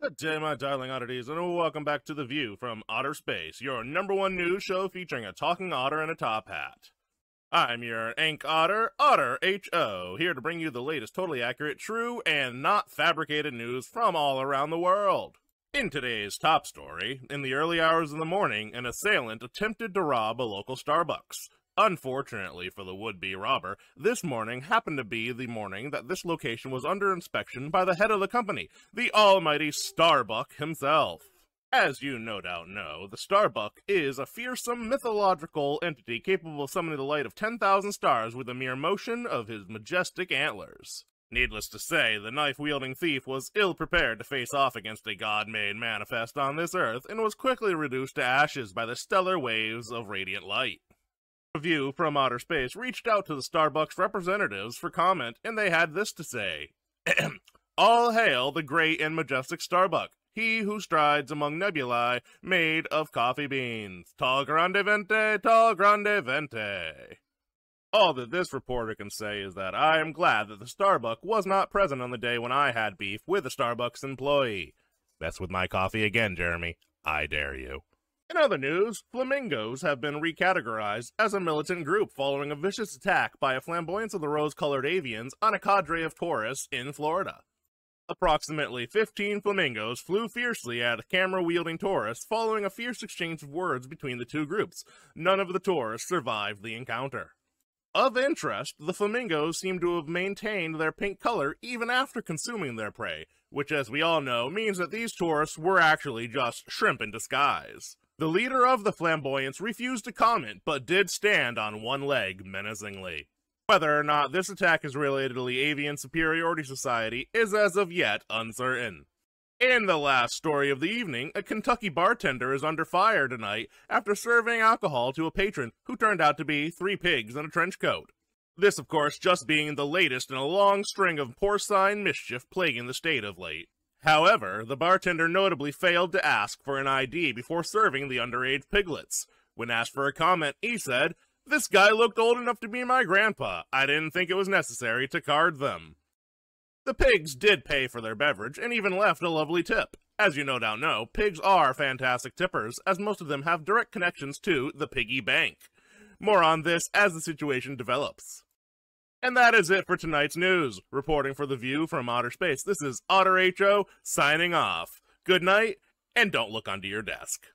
Good day, my darling oddities, and welcome back to The View from Otter Space, your #1 news show featuring a talking otter in a top hat. I'm your Ank Otter, Otter H.O., here to bring you the latest totally accurate, true, and not fabricated news from all around the world. In today's top story, in the early hours of the morning, an assailant attempted to rob a local Starbucks. Unfortunately for the would-be robber, this morning happened to be the morning that this location was under inspection by the head of the company, the almighty Starbuck himself. As you no doubt know, the Starbuck is a fearsome mythological entity capable of summoning the light of 10,000 stars with a mere motion of his majestic antlers. Needless to say, the knife-wielding thief was ill-prepared to face off against a god-made manifest on this earth, and was quickly reduced to ashes by the stellar waves of radiant light. View From Otter Space reached out to the Starbucks representatives for comment, and they had this to say. All hail the great and majestic Starbuck, he who strides among nebulae made of coffee beans. Tall grande vente, tall grande vente. All that this reporter can say is that I am glad that the Starbuck was not present on the day when I had beef with a Starbucks employee. Mess with my coffee again, Jeremy. I dare you. In other news, Flamingos have been recategorized as a militant group following a vicious attack by a flamboyance of the rose-colored avians on a cadre of tourists in Florida. Approximately 15 flamingos flew fiercely at camera-wielding tourists following a fierce exchange of words between the two groups. None of the tourists survived the encounter. Of interest, the flamingos seem to have maintained their pink color even after consuming their prey, which, as we all know, means that these tourists were actually just shrimp in disguise. The leader of the flamboyance refused to comment, but did stand on one leg menacingly. Whether or not this attack is related to the Avian Superiority Society is as of yet uncertain. In the last story of the evening, a Kentucky bartender is under fire tonight after serving alcohol to a patron who turned out to be 3 pigs in a trench coat. This, of course, just being the latest in a long string of porcine mischief plaguing the state of late. However, the bartender notably failed to ask for an ID before serving the underage piglets. When asked for a comment, he said, "This guy looked old enough to be my grandpa. I didn't think it was necessary to card them." The pigs did pay for their beverage and even left a lovely tip. As you no doubt know, pigs are fantastic tippers, as most of them have direct connections to the piggy bank. More on this as the situation develops. And that is it for tonight's news. Reporting for The View from Otter Space, this is Otter H.O. signing off. Good night, and don't look under your desk.